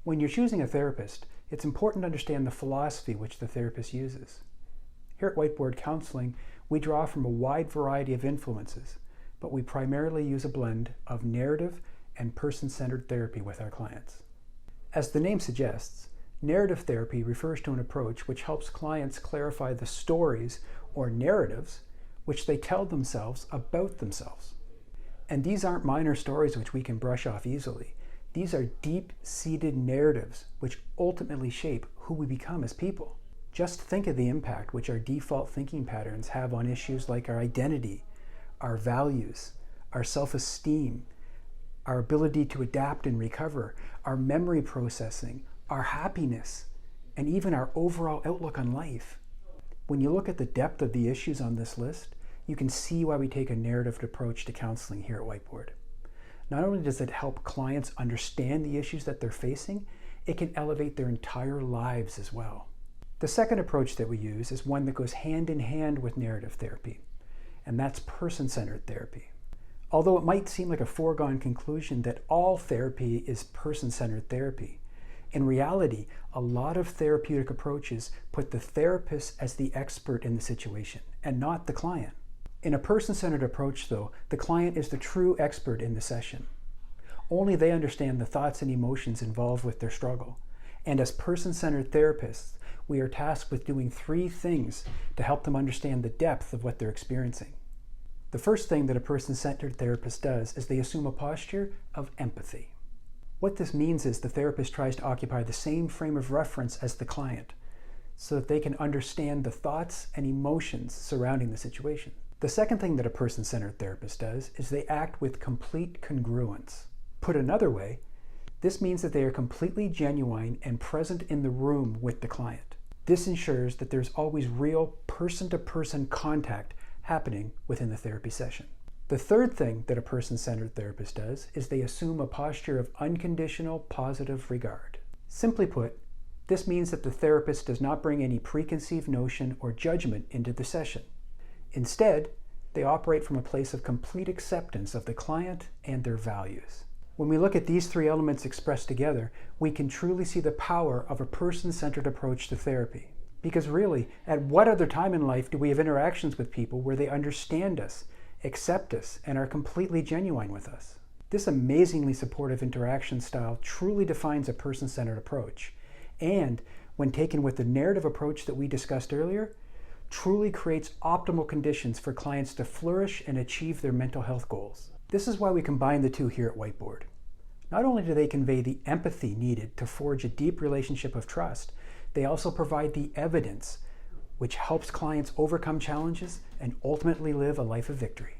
When you're choosing a therapist, it's important to understand the philosophy which the therapist uses. Here at Whiteboard Counselling, we draw from a wide variety of influences, but we primarily use a blend of narrative and person-centered therapy with our clients. As the name suggests, narrative therapy refers to an approach which helps clients clarify the stories or narratives which they tell themselves about themselves. And these aren't minor stories which we can brush off easily. These are deep-seated narratives which ultimately shape who we become as people. Just think of the impact which our default thinking patterns have on issues like our identity, our values, our self-esteem, our ability to adapt and recover, our memory processing, our happiness, and even our overall outlook on life. When you look at the depth of the issues on this list, you can see why we take a narrative approach to counseling here at Whiteboard. Not only does it help clients understand the issues that they're facing, it can elevate their entire lives as well. The second approach that we use is one that goes hand in hand with narrative therapy, and that's person-centered therapy. Although it might seem like a foregone conclusion that all therapy is person-centered therapy, in reality, a lot of therapeutic approaches put the therapist as the expert in the situation and not the client. In a person-centered approach, though, the client is the true expert in the session. Only they understand the thoughts and emotions involved with their struggle. And as person-centered therapists, we are tasked with doing 3 things to help them understand the depth of what they're experiencing. The first thing that a person-centered therapist does is they assume a posture of empathy. What this means is the therapist tries to occupy the same frame of reference as the client so that they can understand the thoughts and emotions surrounding the situation. The second thing that a person-centered therapist does is they act with complete congruence. Put another way, this means that they are completely genuine and present in the room with the client. This ensures that there's always real person-to-person contact happening within the therapy session. The third thing that a person-centered therapist does is they assume a posture of unconditional positive regard. Simply put, this means that the therapist does not bring any preconceived notion or judgment into the session. Instead, they operate from a place of complete acceptance of the client and their values. When we look at these 3 elements expressed together, we can truly see the power of a person-centered approach to therapy. Because really, at what other time in life do we have interactions with people where they understand us, accept us, and are completely genuine with us? This amazingly supportive interaction style truly defines a person-centered approach, and when taken with the narrative approach that we discussed earlier, truly creates optimal conditions for clients to flourish and achieve their mental health goals. This is why we combine the 2 here at Whiteboard. Not only do they convey the empathy needed to forge a deep relationship of trust, they also provide the evidence which helps clients overcome challenges and ultimately live a life of victory.